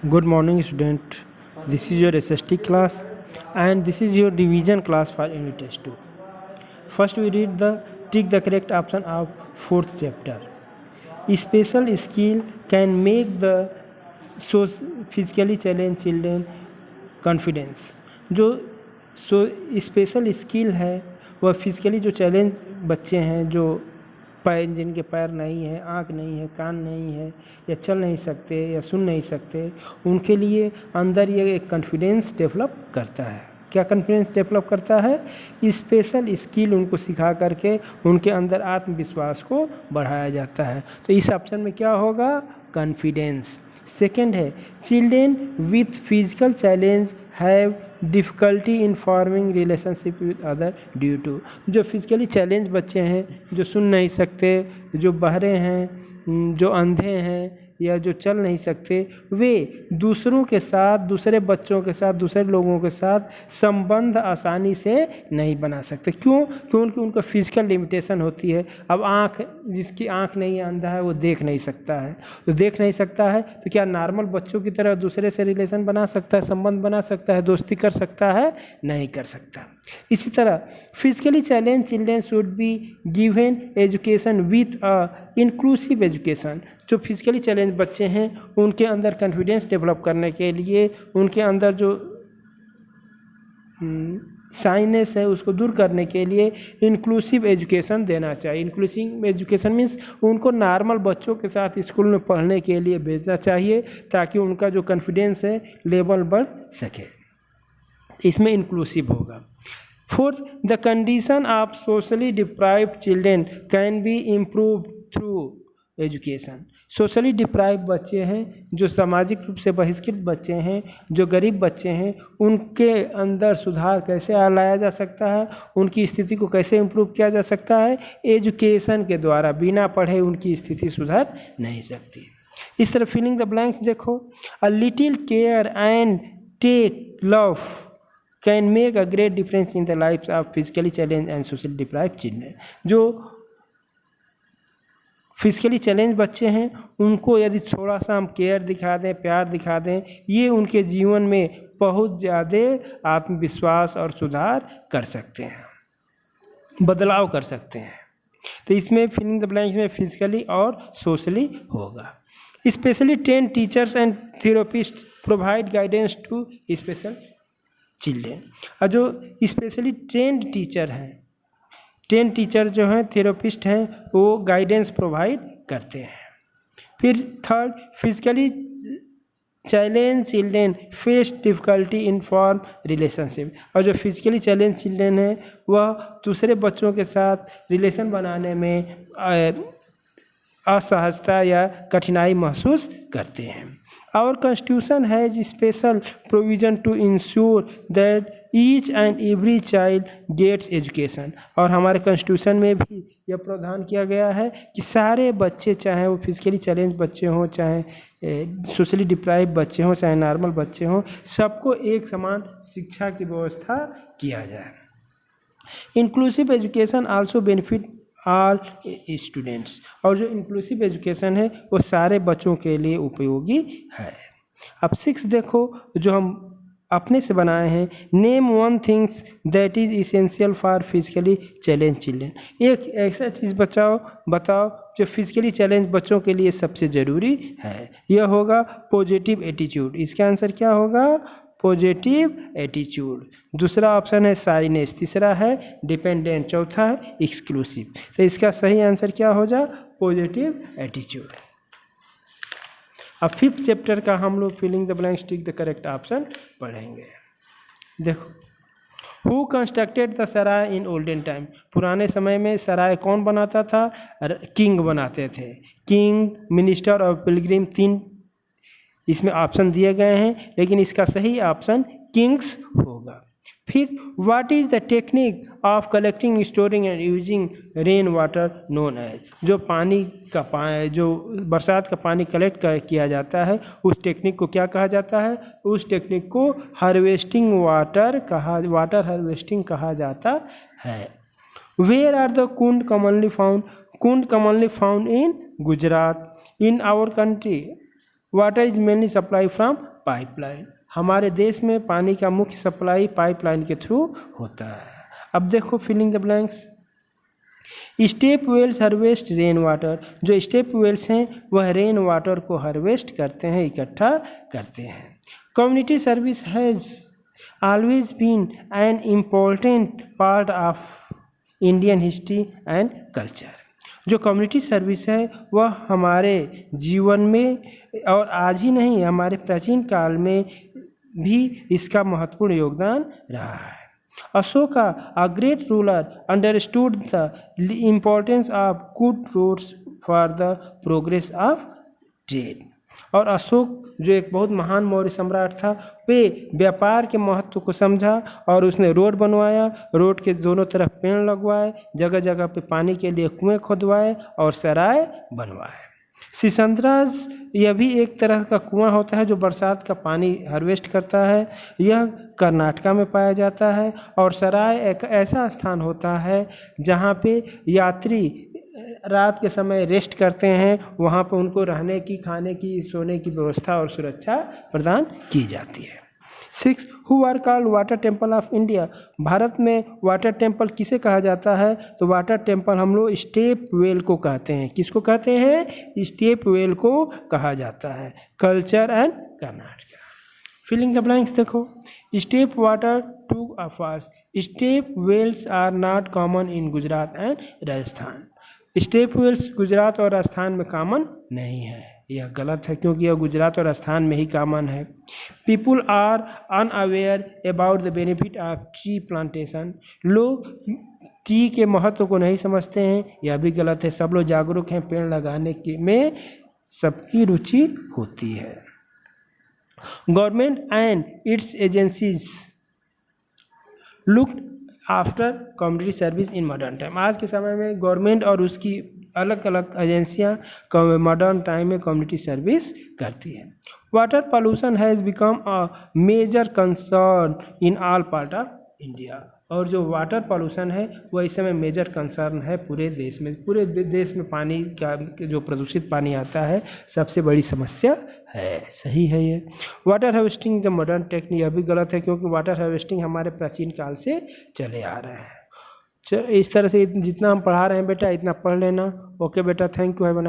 Good morning, student. This is your SST class, and this is your revision class for unit test 2. First, we read the tick the correct option of fourth chapter. Special skill can make the physically challenged children confidence. जो special skill है वह physically जो challenge बच्चे हैं, जो जिनके पैर नहीं है, आँख नहीं है, कान नहीं है, या चल नहीं सकते या सुन नहीं सकते, उनके लिए अंदर ये एक कॉन्फिडेंस डेवलप करता है। क्या कॉन्फिडेंस डेवलप करता है? स्पेशल स्किल उनको सिखा करके उनके अंदर आत्मविश्वास को बढ़ाया जाता है। तो इस ऑप्शन में क्या होगा? कॉन्फिडेंस। सेकेंड है children with physical challenge have difficulty in forming relationship with other due to. जो फिजिकली चैलेंज बच्चे हैं, जो सुन नहीं सकते, जो बहरे हैं, जो अंधे हैं या जो चल नहीं सकते, वे दूसरों के साथ, दूसरे बच्चों के साथ, दूसरे लोगों के साथ संबंध आसानी से नहीं बना सकते। क्यों? क्योंकि उनका फिजिकल लिमिटेशन होती है। अब आँख, जिसकी आँख नहीं है, अंधा है, वो देख नहीं सकता है। तो देख नहीं सकता है तो क्या नॉर्मल बच्चों की तरह दूसरे से रिलेशन बना सकता है, संबंध बना सकता है, दोस्ती कर सकता है? नहीं कर सकता। इसी तरह physically challenge children should be given education with a inclusive education. जो फिजिकली चैलेंज बच्चे हैं उनके अंदर कॉन्फिडेंस डेवलप करने के लिए, उनके अंदर जो शाइनेस है उसको दूर करने के लिए इंक्लूसिव एजुकेशन देना चाहिए। इंक्लूसिव एजुकेशन मीन्स उनको नॉर्मल बच्चों के साथ स्कूल में पढ़ने के लिए भेजना चाहिए ताकि उनका जो कॉन्फिडेंस है लेवल बढ़ सके। इसमें इंक्लूसिव होगा। Fourth, the condition of socially deprived children can be improve through education. Socially deprive बच्चे हैं, जो सामाजिक रूप से बहिष्कृत बच्चे हैं, जो गरीब बच्चे हैं, उनके अंदर सुधार कैसे लाया जा सकता है, उनकी स्थिति को कैसे इम्प्रूव किया जा सकता है? एजुकेशन के द्वारा। बिना पढ़े उनकी स्थिति सुधर नहीं सकती। इस तरह फिलिंग द ब्लैंक्स देखो। A little care and take love can make a great difference in the life of physically challenge and socially deprive children. जो फिजिकली चैलेंज बच्चे हैं उनको यदि थोड़ा सा हम केयर दिखा दें, प्यार दिखा दें, ये उनके जीवन में बहुत ज़्यादा आत्मविश्वास और सुधार कर सकते हैं, बदलाव कर सकते हैं। तो इसमें फिलिंग द ब्लैंक्स में फिजिकली और सोशली होगा। Specially trained teachers and therapist provide guidance to special children. और जो स्पेशली ट्रेन्ड टीचर हैं, ट्रेन टीचर जो हैं, थेरेपिस्ट हैं, वो गाइडेंस प्रोवाइड करते हैं। फिर third, physically challenge children face difficulty in form relationship. और जो फिजिकली चैलेंज चिल्ड्रेन हैं वह दूसरे बच्चों के साथ रिलेशन बनाने में असहजता या कठिनाई महसूस करते हैं। Our constitution has special provision to ensure that each and every child gets education. और हमारे कॉन्स्टिट्यूशन में भी यह प्रावधान किया गया है कि सारे बच्चे, चाहे वो फिजिकली चैलेंज बच्चे हों, चाहे सोशली डिप्राइव बच्चे हों, चाहे नॉर्मल बच्चे हों, सबको एक समान शिक्षा की व्यवस्था किया जाए। Inclusive education also benefit all students. और जो इंक्लूसिव एजुकेशन है वो सारे बच्चों के लिए उपयोगी है। अब 6 देखो, जो हम अपने से बनाए हैं। Name one things that is essential for physically challenge children. एक ऐसा चीज़ बताओ जो फिजिकली चैलेंज बच्चों के लिए सबसे ज़रूरी है। यह होगा पॉजिटिव एटीट्यूड। इसका आंसर क्या होगा? Positive attitude. दूसरा ऑप्शन है साइनेस, तीसरा है डिपेंडेंट, चौथा है एक्सक्लूसिव। तो इसका सही आंसर क्या हो जा? Positive attitude. अब 5th चैप्टर का हम लोग filling the blanks tick the correct option पढ़ेंगे। देखो, who constructed the sarai in olden time. पुराने समय में सराय कौन बनाता था? किंग बनाते थे। किंग, मिनिस्टर और पिलग्रिम, 3 इसमें ऑप्शन दिए गए हैं, लेकिन इसका सही ऑप्शन किंग्स होगा। फिर what is the technique of collecting, storing and using rain water known as. जो बरसात का पानी कलेक्ट किया जाता है उस टेक्निक को क्या कहा जाता है? उस टेक्निक को वाटर हार्वेस्टिंग कहा जाता है। Where are the kund commonly found? Kund commonly found in Gujarat. In our country water is mainly supply from pipeline. हमारे देश में पानी का मुख्य सप्लाई पाइपलाइन के थ्रू होता है। अब देखो filling the blanks. Step wells harvest rain water. जो स्टेप वेल्स हैं वह रेन वाटर को हार्वेस्ट करते हैं, इकट्ठा करते हैं। Community service has always been an important part of Indian history and culture. जो कम्युनिटी सर्विस है वह हमारे जीवन में और आज ही नहीं, हमारे प्राचीन काल में भी इसका महत्वपूर्ण योगदान रहा है। Ashoka, a great ruler, understood the importance of good roads for the progress of trade। और अशोक जो एक बहुत महान मौर्य सम्राट था, वे व्यापार के महत्व को समझा और उसने रोड बनवाया, रोड के दोनों तरफ पेड़ लगवाए, जगह जगह पे पानी के लिए कुएं खोदवाए और सराय बनवाए। सिसंद्राज, यह भी एक तरह का कुआं होता है जो बरसात का पानी हार्वेस्ट करता है। यह कर्नाटका में पाया जाता है। और सराय एक ऐसा स्थान होता है जहाँ पे यात्री रात के समय रेस्ट करते हैं, वहाँ पर उनको रहने की, खाने की, सोने की व्यवस्था और सुरक्षा प्रदान की जाती है। 6. Who are called water temple of India. Bharat में वाटर टेम्पल किसे कहा जाता है? तो वाटर टेम्पल हम लोग स्टेप वेल को कहते हैं। किसको कहते हैं? स्टेप वेल को कहा जाता है। Culture and Karnataka. Filling the blanks देखो। Step water to affairs. Step wells are not common in Gujarat and Rajasthan. Step wells Gujarat और राजस्थान में कॉमन नहीं है। यह गलत है क्योंकि यह गुजरात और राजस्थान में ही कॉमन है। People are unaware about the benefit of tree plantation. लोग ट्री के महत्व को नहीं समझते हैं, यह भी गलत है। सब लोग जागरूक हैं, पेड़ लगाने के में सबकी रुचि होती है। Government and it's agencies looked after community service in modern time. आज के समय में गवर्नमेंट और उसकी अलग अलग एजेंसियां मॉडर्न टाइम में कम्युनिटी सर्विस करती हैं। Water pollution has become a major concern in all part of India. और जो वाटर पॉल्यूशन है वह इस समय मेजर कंसर्न है पूरे देश में। पूरे देश में पानी का जो प्रदूषित पानी आता है सबसे बड़ी समस्या है। सही है ये। Water harvesting the modern technique. यह भी गलत है क्योंकि वाटर हार्वेस्टिंग हमारे प्राचीन काल से चले आ रहे हैं। इस तरह से जितना हम पढ़ा रहे हैं बेटा इतना पढ़ लेना। ओके बेटा, thank you, have a nice